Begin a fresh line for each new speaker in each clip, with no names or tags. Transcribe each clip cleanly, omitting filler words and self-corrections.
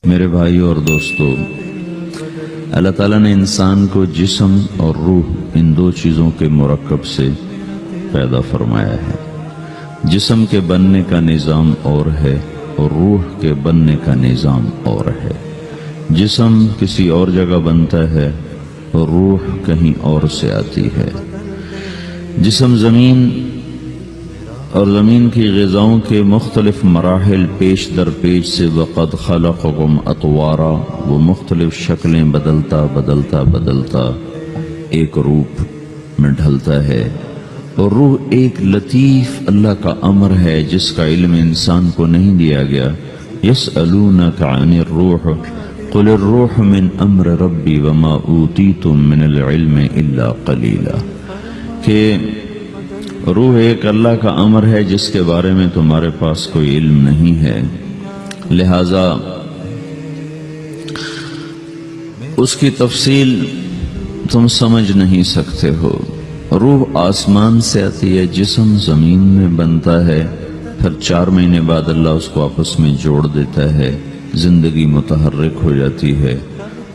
میرے بھائیوں اور دوستو، اللہ تعالیٰ نے انسان کو جسم اور روح ان دو چیزوں کے مرکب سے پیدا فرمایا ہے۔ جسم کے بننے کا نظام اور ہے اور روح کے بننے کا نظام اور ہے۔ جسم کسی اور جگہ بنتا ہے اور روح کہیں اور سے آتی ہے۔ جسم زمین اور زمین کی غذاؤں کے مختلف مراحل پیش در پیش سے وقد خلقکم اطوارا، وہ مختلف شکلیں بدلتا بدلتا بدلتا ایک روپ میں ڈھلتا ہے، اور روح ایک لطیف اللہ کا امر ہے جس کا علم انسان کو نہیں دیا گیا۔ یسألونک عن الروح قل الروح من امر ربی وما اوتیتم من العلم الا قلیلا، کہ روح ایک اللہ کا امر ہے جس کے بارے میں تمہارے پاس کوئی علم نہیں ہے، لہذا اس کی تفصیل تم سمجھ نہیں سکتے ہو۔ روح آسمان سے آتی ہے، جسم زمین میں بنتا ہے، پھر 4 مہینے بعد اللہ اس کو آپس میں جوڑ دیتا ہے، زندگی متحرک ہو جاتی ہے۔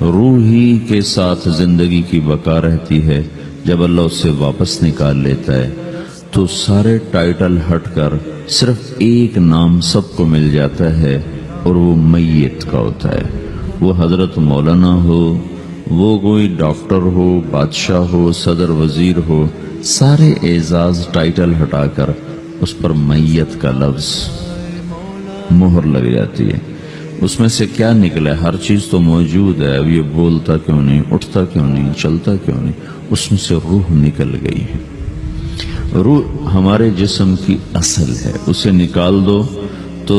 روح ہی کے ساتھ زندگی کی بقا رہتی ہے۔ جب اللہ اس سے واپس نکال لیتا ہے تو سارے ٹائٹل ہٹ کر صرف ایک نام سب کو مل جاتا ہے، اور وہ میت کا ہوتا ہے۔ وہ حضرت مولانا ہو، وہ کوئی ڈاکٹر ہو، بادشاہ ہو، صدر وزیر ہو، سارے اعزاز ٹائٹل ہٹا کر اس پر میت کا لفظ مہر لگ جاتی ہے۔ اس میں سے کیا نکلا ہے؟ ہر چیز تو موجود ہے، اب یہ بولتا کیوں نہیں، اٹھتا کیوں نہیں، چلتا کیوں نہیں؟ اس میں سے روح نکل گئی ہے۔ روح ہمارے جسم کی اصل ہے، اسے نکال دو تو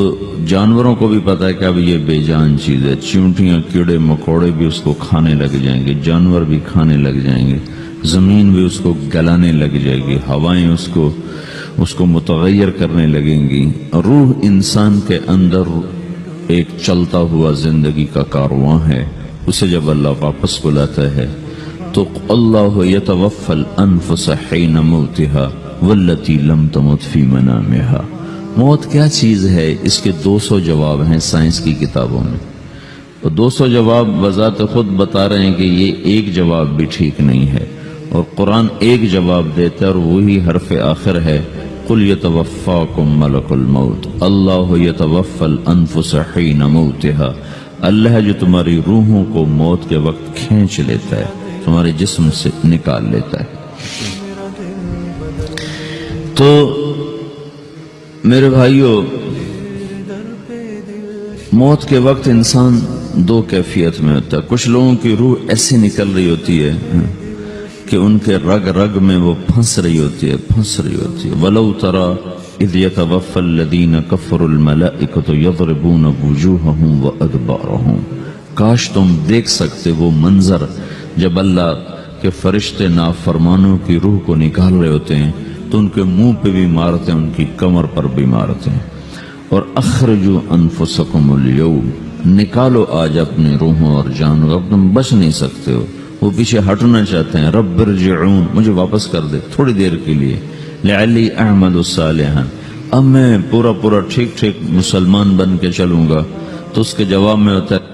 جانوروں کو بھی پتا ہے کہ اب یہ بے جان چیز ہے، چیونٹیاں کیڑے مکوڑے بھی اس کو کھانے لگ جائیں گے، جانور بھی کھانے لگ جائیں گے، زمین بھی اس کو گلانے لگ جائے گی، ہوائیں اس کو متغیر کرنے لگیں گی۔ روح انسان کے اندر ایک چلتا ہوا زندگی کا کارواں ہے۔ اسے جب اللہ واپس بلاتا ہے تو اللہ یتوفی الانفس حین موتها والتی لم تمت فی منامها۔ موت کیا چیز ہے؟ اس کے 200 جواب ہیں سائنس کی کتابوں میں، اور 200 جواب بذات خود بتا رہے ہیں کہ یہ ایک جواب بھی ٹھیک نہیں ہے، اور قرآن ایک جواب دیتا ہے اور وہی حرف آخر ہے، قل یتوفاکم ملک الموت اللہ یتوفی الانفس حین موتها۔ اللہ ہے جو تمہاری روحوں کو موت کے وقت کھینچ لیتا ہے، تمہارے جسم سے نکال لیتا ہے۔ تو میرے بھائیوں، موت کے وقت انسان 2 کیفیت میں ہوتا ہے۔ کچھ لوگوں کی روح ایسی نکل رہی ہوتی ہے کہ ان کے رگ رگ میں وہ پھنس رہی ہوتی ہے۔ وَلَوْ تَرَى اِذْ يَتَوَفَّى الَّذِينَ كَفَرُوا الْمَلَائِكَةُ يَضْرِبُونَ وُجُوهَهُمْ وَأَدْبَارَهُمْ، کاش تم دیکھ سکتے وہ منظر جب اللہ کے فرشتے نافرمانوں کی روح کو نکال رہے ہوتے ہیں تو ان کے منہ پہ بھی مارتے ہیں، ان کی کمر پر بھی مارتے ہیں۔ اور اخرجوا انفسکم اليوم، نکالو آج اپنی روحوں اور جانوں، اب تم بچ نہیں سکتے ہو۔ وہ پیچھے ہٹنا چاہتے ہیں، رب ارجعون، مجھے واپس کر دے تھوڑی دیر کے لیے، لعلی اعمل صالحا، اب میں پورا ٹھیک مسلمان بن کے چلوں گا۔ تو اس کے جواب میں ہوتا ہے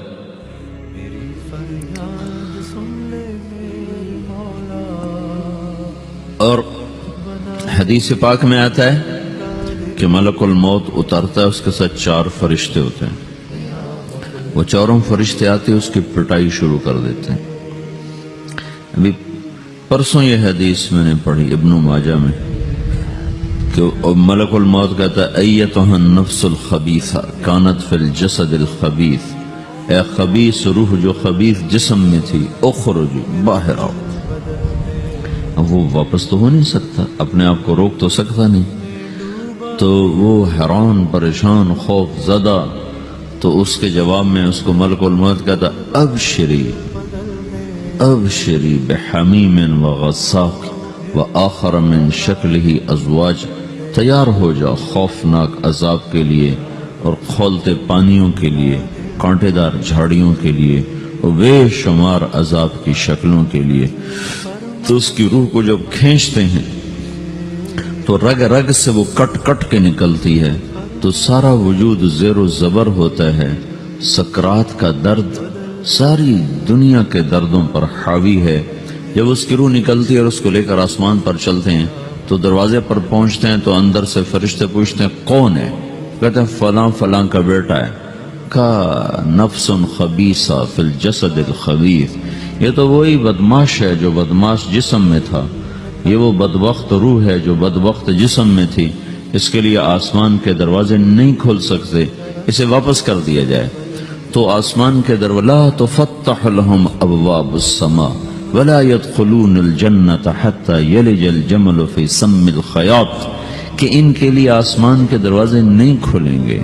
اور حدیث پاک میں آتا ہے کہ ملک الموت اترتا ہے، اس کے ساتھ 4 فرشتے ہوتے ہیں۔ وہ 4 فرشتے آتے ہیں، اس کی پٹائی شروع کر دیتے ہیں۔ ابھی پرسوں یہ حدیث میں نے پڑھی ابن ماجہ میں کہ ملک الموت کہتا ہے ایتھا النفس الخبیثہ کانت فی الجسد الخبیث، اے خبیث روح جو خبیث جسم میں تھی، اخرج، باہر آؤ۔ اب وہ واپس تو ہو نہیں سکتا، اپنے آپ کو روک تو سکتا نہیں، تو وہ حیران پریشان خوف زدہ، تو اس کے جواب میں اس کو ملک الموت کہتا ابشری بحمیم وغساق وآخر من شکلہ ازواج، تیار ہو جا خوفناک عذاب کے لیے اور کھولتے پانیوں کے لیے، کانٹے دار جھاڑیوں کے لیے، اور بے شمار عذاب کی شکلوں کے لیے۔ تو اس کی روح کو جب کھینچتے ہیں تو رگ رگ سے وہ کٹ کٹ کے نکلتی ہے، تو سارا وجود زیر و زبر ہوتا ہے، سکرات کا درد ساری دنیا کے دردوں پر حاوی ہے۔ جب اس کی روح نکلتی ہے اور اس کو لے کر آسمان پر چلتے ہیں تو دروازے پر پہنچتے ہیں تو اندر سے فرشتے پوچھتے ہیں کون ہے؟ کہتے ہیں فلاں فلاں کا بیٹا ہے۔ کا نفس خبیثہ فی الجسد الخبیث، یہ تو وہی بدماش ہے جو بدماش جسم میں تھا، یہ وہ بدبخت روح ہے جو بدبخت جسم میں تھی، اس کے لیے آسمان کے دروازے نہیں کھل سکتے، اسے واپس کر دیا جائے۔ تو آسمان کے دروازے لا تفتح لهم ابواب السماء ولا يدخلون الجنة حتى يلج الجمل في سم الخياط، کہ ان کے لیے آسمان کے دروازے نہیں کھلیں گے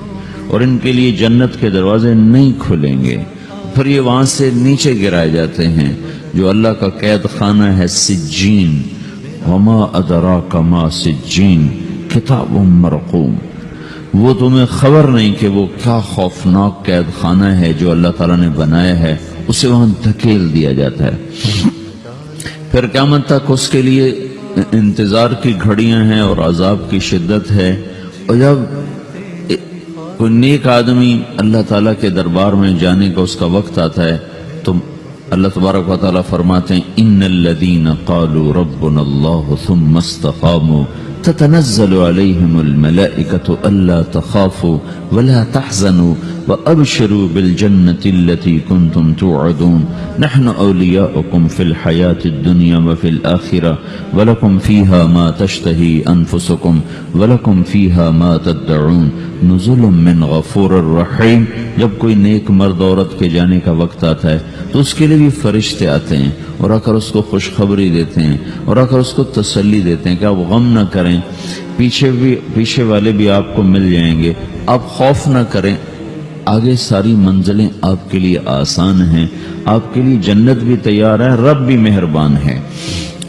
اور ان کے لیے جنت کے دروازے نہیں کھلیں گے، پھر یہ وہاں سے نیچے گرائے جاتے ہیں جو اللہ کا قید خانہ ہے سجین۔ وما ادراک ما سجین کتاب مرقوم، وہ تمہیں خبر نہیں کہ وہ کیا خوفناک قید خانہ ہے جو اللہ تعالیٰ نے بنایا ہے، اسے وہاں دھکیل دیا جاتا ہے۔ پھر قیامت تک اس کے لیے انتظار کی گھڑیاں ہیں اور عذاب کی شدت ہے۔ اور جب کوئی نیک آدمی اللہ تعالیٰ کے دربار میں جانے کا اس کا وقت آتا ہے تو اللہ تبارک و تعالیٰ فرماتے ہیں ان الذین قالوا ربنا اللہ ثم استقاموا تتنزل علیہم الملائکۃ الا تخافوا ولا تحزنوا وابشروا بالجنة التي كنتم توعدون نحن اولیاؤکم فی الحیاة الدنیا وفی الآخرة ولکم فیہا ما تشتہی انفسکم ولکم فیہا ما تدعون نزل من غفور الرحیم۔ جب کوئی نیک مرد عورت کے جانے کا وقت آتا ہے تو اس کے لیے بھی فرشتے آتے ہیں اور آ کر اس کو خوشخبری دیتے ہیں اور آ کر اس کو تسلی دیتے ہیں کہ آپ غم نہ کریں، پیچھے والے بھی آپ کو مل جائیں گے، آپ خوف نہ کریں، آگے ساری منزلیں آپ کے لیے آسان ہیں، آپ کے لیے جنت بھی تیار ہے، رب بھی مہربان ہے۔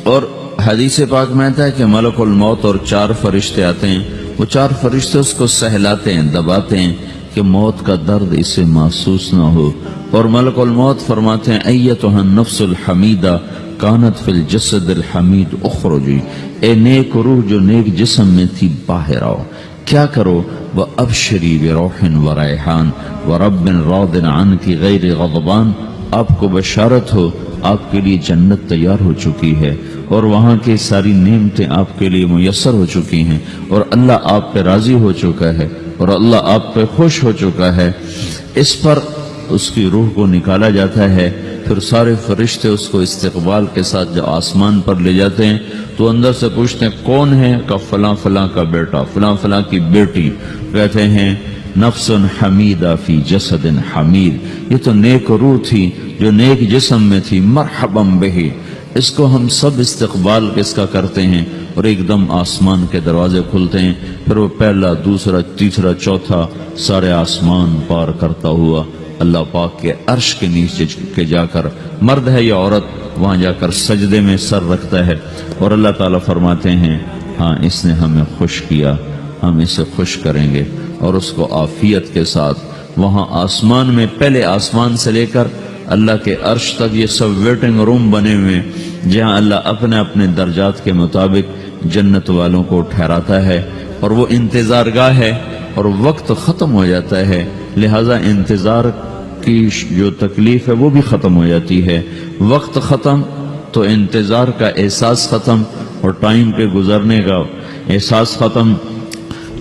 اور حدیث پاک میں آتا ہے کہ ملک الموت اور 4 فرشتے آتے ہیں، وہ 4 فرشتے اس کو سہلاتے ہیں، دباتے ہیں کہ موت کا درد اسے محسوس نہ ہو، اور ملک الموت فرماتے ہیں ایتھا النفس الحمیدہ کانت فی الجسد الحمید اخرجی، اے نیک روح جو نیک جسم میں تھی باہر آؤ، کیا کرو؟ وَأَبْشِرِي بِرَوْحٍ وَرَيْحَانٍ وَرَبٍّ رَاضٍ عَنْكِ غَيْرِ غَضْبَانٍ، آپ کو بشارت ہو آپ کے لیے جنت تیار ہو چکی ہے اور وہاں کی ساری نعمتیں آپ کے لیے میسر ہو چکی ہیں اور اللہ آپ پہ راضی ہو چکا ہے اور اللہ آپ پہ خوش ہو چکا ہے۔ اس پر اس کی روح کو نکالا جاتا ہے، پھر سارے فرشتے اس کو استقبال کے ساتھ جب آسمان پر لے جاتے ہیں تو اندر سے پوچھتے ہیں کون ہے؟ کہ فلاں فلاں کا بیٹا، فلاں فلاں کی بیٹی۔ کہتے ہیں نفس حمیدہ فی جسد حمید، یہ تو نیک روح تھی جو نیک جسم میں تھی، مرحبا بہی، اس کو ہم سب استقبال کس کا کرتے ہیں، اور ایک دم آسمان کے دروازے کھلتے ہیں، پھر وہ پہلا، دوسرا، تیسرا، چوتھا سارے آسمان پار کرتا ہوا اللہ پاک کے عرش کے نیچے کے جا کر، مرد ہے یا عورت، وہاں جا کر سجدے میں سر رکھتا ہے اور اللہ تعالیٰ فرماتے ہیں ہاں اس نے ہمیں خوش کیا، ہم اسے خوش کریں گے، اور اس کو عافیت کے ساتھ وہاں آسمان میں، پہلے آسمان سے لے کر اللہ کے عرش تک یہ سب ویٹنگ روم بنے ہوئے جہاں اللہ اپنے اپنے درجات کے مطابق جنت والوں کو ٹھہراتا ہے، اور وہ انتظار گاہ ہے اور وقت ختم ہو جاتا ہے، لہذا انتظار کی جو تکلیف ہے وہ بھی ختم ہو جاتی ہے۔ وقت ختم تو انتظار کا احساس ختم اور ٹائم کے گزرنے کا احساس ختم۔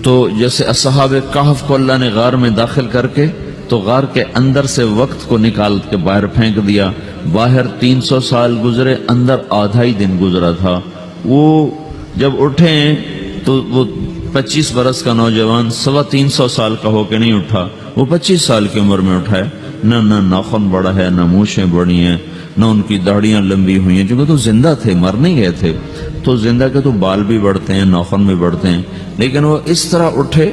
تو جیسے اصحاب کہف کو اللہ نے غار میں داخل کر کے تو غار کے اندر سے وقت کو نکال کے باہر پھینک دیا، باہر 300 سال گزرے، اندر آدھا ہی دن گزرا تھا۔ وہ جب اٹھے ہیں تو وہ 25 برس کا نوجوان 325 سال کا ہو کے نہیں اٹھا، وہ 25 سال کی عمر میں اٹھا ہے، نہ ناخن بڑا ہے، نہ مونچھیں بڑی ہیں، نہ ان کی داڑیاں لمبی ہوئی ہیں، چونکہ تو زندہ تھے، مر نہیں گئے تھے، تو زندہ کے تو بال بھی بڑھتے ہیں، ناخن بھی بڑھتے ہیں، لیکن وہ اس طرح اٹھے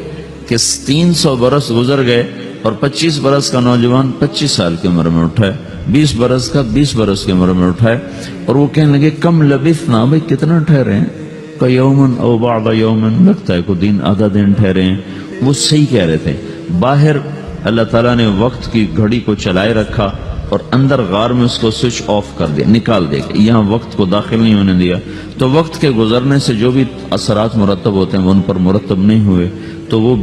کہ 300 برس گزر گئے اور 25 برس کا نوجوان 25 سال کی عمر میں اٹھا ہے، 20 برس کا 20 برس کی عمر میں اٹھا ہے، اور وہ کہنے لگے کم لبثنا، بھائی کتنا ٹھہرے ہیں؟ کہ یومن او بعد یومن، لگتا ہے کوئی دن، آدھا دن ٹھہرے ہیں۔ وہ صحیح کہہ رہے تھے، باہر اللہ تعالیٰ نے وقت کی گھڑی کو چلائے رکھا اور اندر غار میں اس کو سوئچ آف کر دیا، نکال دیا، یہاں وقت کو داخل نہیں ہونے دیا، تو وقت کے گزرنے سے جو بھی اثرات مرتب ہوتے ہیں وہ ان پر مرتب نہیں ہوئے، تو وہ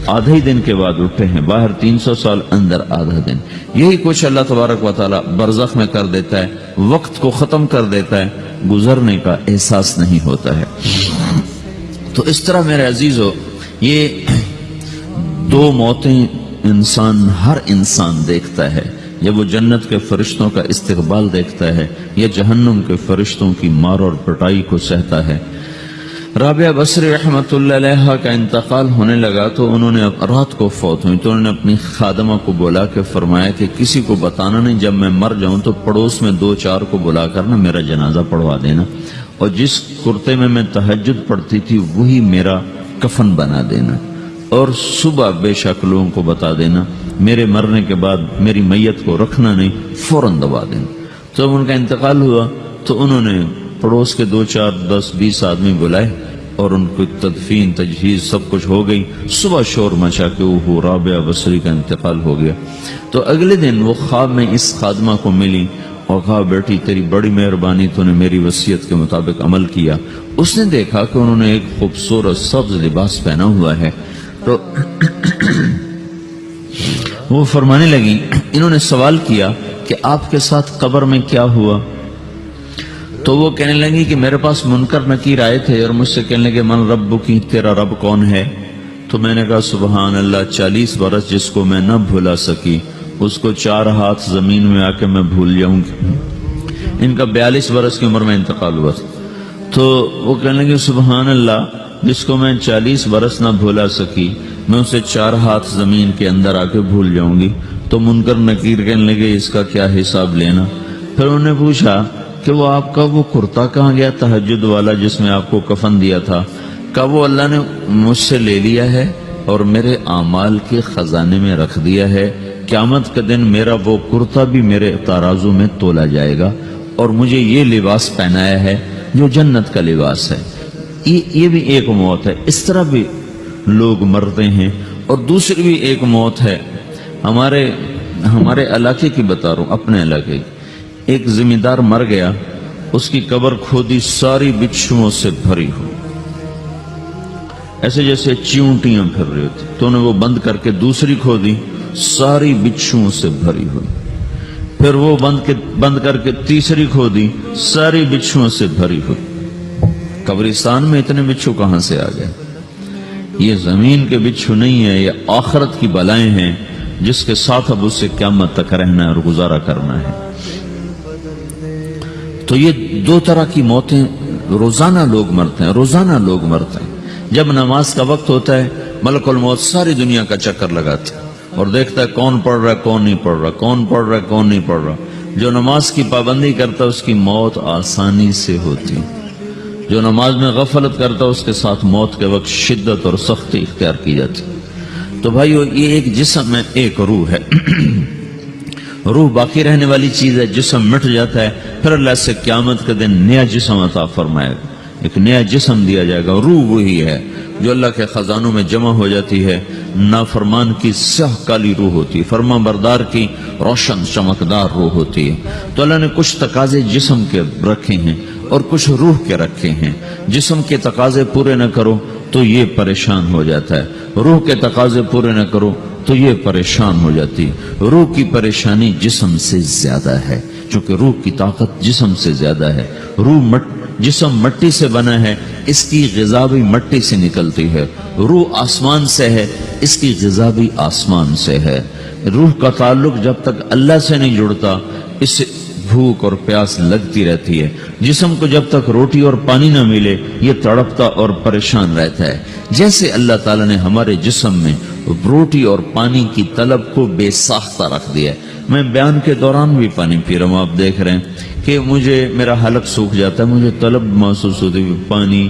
آدھے ہی دن کے بعد اٹھے ہیں، باہر 300 سال، اندر آدھا دن. یہی کچھ اللہ تبارک و تعالی برزخ میں کر دیتا ہے، وقت کو ختم کر دیتا ہے، گزرنے کا احساس نہیں ہوتا ہے. تو اس طرح میرے عزیزو، یہ دو موتیں ہر انسان دیکھتا ہے. جب وہ جنت کے فرشتوں کا استقبال دیکھتا ہے یا جہنم کے فرشتوں کی مار اور پٹائی کو سہتا ہے. رابعہ بصری رحمت اللہ علیہ کا انتقال ہونے لگا تو انہوں نے رات کو فوت ہوئی، تو انہوں نے اپنی خادمہ کو بلا کے فرمایا کہ کسی کو بتانا نہیں، جب میں مر جاؤں تو پڑوس میں 2-4 کو بلا کر نا میرا جنازہ پڑھوا دینا، اور جس کرتے میں تہجد پڑھتی تھی وہی میرا کفن بنا دینا، اور صبح بے شک لوگوں کو بتا دینا، میرے مرنے کے بعد میری میت کو رکھنا نہیں، فوراً دبا دینا. تو جب ان کا انتقال ہوا تو انہوں نے پڑوس کے 2-4-10-20 آدمی بلائے اور ان کو تدفین تجہیز سب کچھ ہو گئی. صبح شور مچا کہ وہ رابعہ بصری کا انتقال ہو گیا. تو اگلے دن وہ خواب میں اس خادمہ کو ملی اور کہا بیٹی تیری بڑی مہربانی، تو نے میری وصیت کے مطابق عمل کیا. اس نے دیکھا کہ انہوں نے ایک خوبصورت سبز لباس پہنا ہوا ہے. تو وہ فرمانے لگی، انہوں نے سوال کیا کہ آپ کے ساتھ قبر میں کیا ہوا؟ تو وہ کہنے لگی کہ میرے پاس منکر نکیر آئے تھے اور مجھ سے کہنے لگے من رب کی، تیرا رب کون ہے؟ تو میں نے کہا سبحان اللہ، 40 برس جس کو میں نہ بھولا سکی اس کو 4 ہاتھ زمین میں آ کے میں بھول جاؤں گی. ان کا 42 برس کی عمر میں انتقال ہوا. تو وہ کہنے لگے سبحان اللہ، جس کو میں 40 برس نہ بھولا سکی میں اسے 4 ہاتھ زمین کے اندر آ کے بھول جاؤں گی. تو منکر نکیر کہنے لگے اس کا کیا حساب لینا؟ پھر انہوں نے پوچھا کہ وہ آپ کا وہ کرتا کہاں گیا تہجد والا جس میں آپ کو کفن دیا تھا؟ کہ وہ اللہ نے مجھ سے لے لیا ہے اور میرے اعمال کے خزانے میں رکھ دیا ہے. قیامت کے دن میرا وہ کرتا بھی میرے ترازو میں تولا جائے گا اور مجھے یہ لباس پہنایا ہے جو جنت کا لباس ہے. یہ بھی ایک موت ہے. اس طرح بھی لوگ مرتے ہیں. اور دوسری بھی ایک موت ہے. ہمارے علاقے کی بتا رہا ہوں، اپنے علاقے کی. ایک زمیندار مر گیا، اس کی قبر کھودی، ساری بچھوؤں سے بھری ہو، ایسے جیسے چیونٹیاں پھر رہی ہوتی. تو انہیں وہ بند کر کے دوسری کھودی، ساری بچھوؤں سے بھری ہوئی. پھر وہ بند کر کے تیسری کھودی، ساری بچھوؤں سے بھری ہوئی. قبرستان میں اتنے بچھو کہاں سے آ گئے؟ یہ زمین کے بچھو نہیں ہے، یہ آخرت کی بلائیں ہیں جس کے ساتھ اب اس سے قیامت تک رہنا ہے اور گزارا کرنا ہے. تو یہ 2 طرح کی موتیں روزانہ لوگ مرتے ہیں، روزانہ لوگ مرتے ہیں. جب نماز کا وقت ہوتا ہے ملک الموت ساری دنیا کا چکر لگاتا ہے اور دیکھتا ہے کون پڑھ رہا ہے کون نہیں پڑھ رہا، کون پڑھ رہا ہے کون نہیں پڑھ رہا. جو نماز کی پابندی کرتا ہے اس کی موت آسانی سے ہوتی. جو نماز میں غفلت کرتا ہے اس کے ساتھ موت کے وقت شدت اور سختی اختیار کی جاتی. تو بھائیو، یہ ایک جسم ہے، ایک روح ہے. روح باقی رہنے والی چیز ہے، جسم مٹ جاتا ہے، پھر اللہ سے قیامت کے دن نیا جسم عطا فرمائے گا، ایک نیا جسم دیا جائے گا. روح وہی ہے جو اللہ کے خزانوں میں جمع ہو جاتی ہے. نافرمان کی سیاہ کالی روح ہوتی ہے، فرما بردار کی روشن چمکدار روح ہوتی ہے. تو اللہ نے کچھ تقاضے جسم کے رکھے ہیں اور کچھ روح کے رکھے ہیں. جسم کے تقاضے پورے نہ کرو تو یہ پریشان ہو جاتا ہے، روح کے تقاضے پورے نہ کرو تو یہ پریشان ہو جاتی. روح کی پریشانی جسم سے زیادہ ہے، چونکہ روح کی طاقت جسم سے زیادہ ہے. جسم مٹی سے بنا ہے، اس کی غذا بھی مٹی سے نکلتی ہے. روح آسمان سے ہے، اس کی غذا بھی آسمان سے ہے. روح کا تعلق جب تک اللہ سے نہیں جڑتا اس سے بھوک اور پیاس لگتی رہتی ہے. جسم کو جب تک روٹی اور پانی نہ ملے یہ تڑپتا اور پریشان رہتا ہے. جیسے اللہ تعالیٰ نے ہمارے جسم میں روٹی اور پانی کی طلب کو بے ساختہ رکھ دیا ہے. میں بیان کے دوران بھی پانی پی رہا ہوں، آپ دیکھ رہے ہیں کہ میرا حلق سوکھ جاتا ہے، مجھے طلب محسوس ہوتی ہے پانی.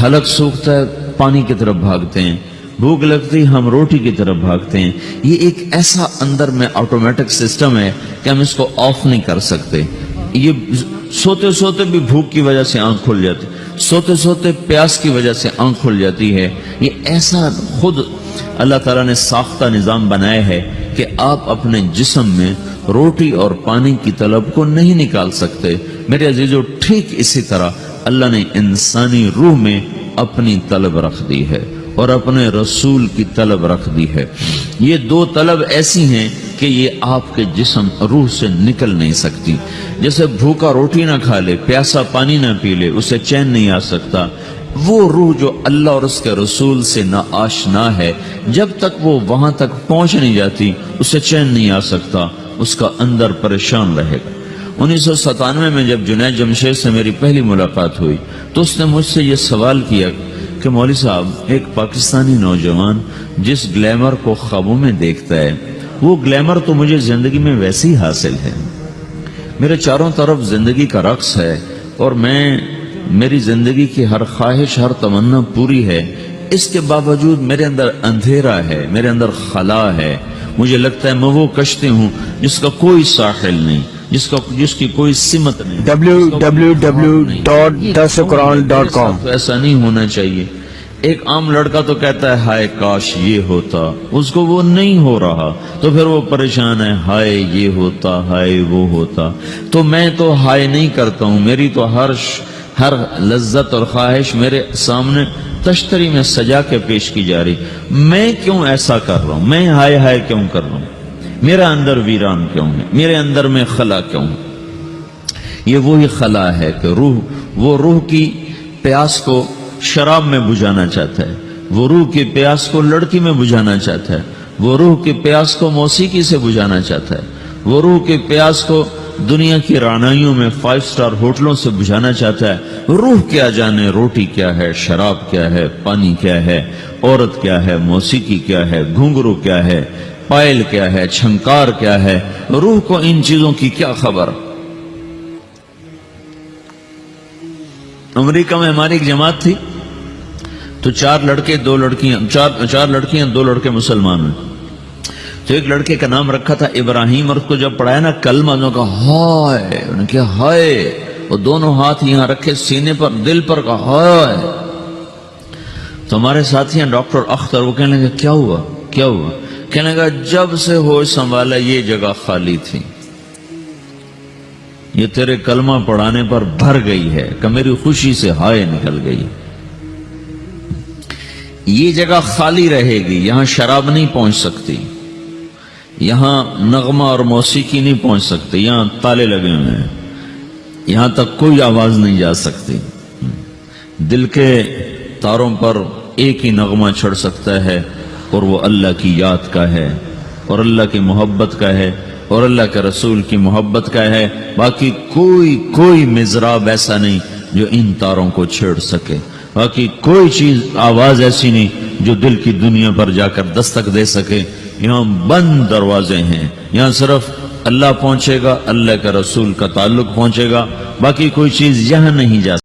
حلق سوکھتا ہے پانی کی طرف بھاگتے ہیں، بھوک لگتی ہم روٹی کی طرف بھاگتے ہیں. یہ ایک ایسا اندر میں آٹومیٹک سسٹم ہے کہ ہم اس کو آف نہیں کر سکتے. یہ سوتے سوتے بھی بھوک کی وجہ سے آنکھ کھل جاتی، سوتے سوتے پیاس کی وجہ سے آنکھ کھل جاتی ہے. یہ ایسا خود اللہ تعالیٰ نے ساختہ نظام بنایا ہے کہ آپ اپنے جسم میں روٹی اور پانی کی طلب کو نہیں نکال سکتے. میرے عزیزو، ٹھیک اسی طرح اللہ نے انسانی روح میں اپنی طلب رکھ دی ہے. اور اپنے رسول کی طلب رکھ دی ہے۔ یہ دو طلب ایسی ہیں کہ یہ آپ کے جسم روح سے نکل نہیں سکتی۔ جیسے بھوکا روٹی نہ کھا لے، پیاسا پانی نہ پی لے، اسے چین نہیں آ سکتا، وہ روح جو اللہ اور اس کے رسول سے نا آشنا ہے، جب تک وہ وہاں تک پہنچ نہیں جاتی اسے چین نہیں آ سکتا، اس کا اندر پریشان رہے گا۔ 1997 میں جب جنید جمشید سے میری پہلی ملاقات ہوئی تو اس نے مجھ سے یہ سوال کیا کہ مولوی صاحب، ایک پاکستانی نوجوان جس گلیمر کو خوابوں میں دیکھتا ہے، وہ گلیمر تو مجھے زندگی میں ویسے ہی حاصل ہے، میرے چاروں طرف زندگی کا رقص ہے، اور میری زندگی کی ہر خواہش، ہر تمنا پوری ہے، اس کے باوجود میرے اندر اندھیرا ہے، میرے اندر خلا ہے، مجھے لگتا ہے میں وہ کشتی ہوں جس کا کوئی ساحل نہیں، جس کی کوئی سمت نہیں۔
www.dasquran.com
ایسا نہیں ہونا چاہیے۔ ایک عام لڑکا تو کہتا ہے ہائے کاش یہ ہوتا، اس کو وہ نہیں ہو رہا تو پھر وہ پریشان ہے، ہائے یہ ہوتا، ہائے وہ ہوتا۔ تو میں تو ہائے نہیں کرتا ہوں، میری تو ہر لذت اور خواہش میرے سامنے تشتری میں سجا کے پیش کی جا رہی، میں کیوں ایسا کر رہا ہوں؟ میں ہائے ہائے کیوں کر رہا ہوں؟ میرا اندر ویران کیوں ہے؟ میرے اندر میں خلا کیوں ہے؟ یہ وہی خلا ہے کہ وہ روح کی پیاس کو شراب میں بجھانا چاہتا ہے، وہ روح کی پیاس کو لڑکی میں بجھانا چاہتا ہے، وہ روح کی پیاس کو موسیقی سے بجھانا چاہتا ہے، وہ روح کی پیاس کو دنیا کی رعنائیوں میں 5 سٹار ہوٹلوں سے بجھانا چاہتا ہے۔ روح کیا جانے روٹی کیا ہے، شراب کیا ہے، پانی کیا ہے، عورت کیا ہے، موسیقی کیا ہے، گھنگرو کیا ہے، پائل کیا ہے، چھنکار کیا ہے، روح کو ان چیزوں کی کیا خبر؟ امریکہ میں ہماری ایک جماعت تھی تو 4 لڑکے 2 لڑکیاں، 4 لڑکیاں 2 لڑکے مسلمان ہیں۔ تو ایک لڑکے کا نام رکھا تھا ابراہیم، اور اس کو جب پڑھایا نا کلمہ، انہوں نے کہا ہائے، انہوں نے کہا ہائے، وہ دونوں ہاتھ یہاں رکھے سینے پر، دل پر، کہا ہائے۔ تو ہمارے ساتھی ہیں ڈاکٹر اختر، وہ کہنے لگے کیا ہوا کیا ہوا؟ کہنے لگا جب سے ہوش سنبھالا یہ جگہ خالی تھی، یہ تیرے کلمہ پڑھانے پر بھر گئی ہے کہ میری خوشی سے ہائے نکل گئی۔ یہ جگہ خالی رہے گی، یہاں شراب نہیں پہنچ سکتی، یہاں نغمہ اور موسیقی نہیں پہنچ سکتی، یہاں تالے لگے ہوئے ہیں، یہاں تک کوئی آواز نہیں جا سکتی۔ دل کے تاروں پر ایک ہی نغمہ چڑھ سکتا ہے، اور وہ اللہ کی یاد کا ہے، اور اللہ کی محبت کا ہے، اور اللہ کے رسول کی محبت کا ہے۔ باقی کوئی مضراب ایسا نہیں جو ان تاروں کو چھیڑ سکے، باقی کوئی چیز، آواز ایسی نہیں جو دل کی دنیا پر جا کر دستک دے سکے۔ یہاں بند دروازے ہیں، یہاں صرف اللہ پہنچے گا، اللہ کے رسول کا تعلق پہنچے گا، باقی کوئی چیز یہاں نہیں جا سکتی۔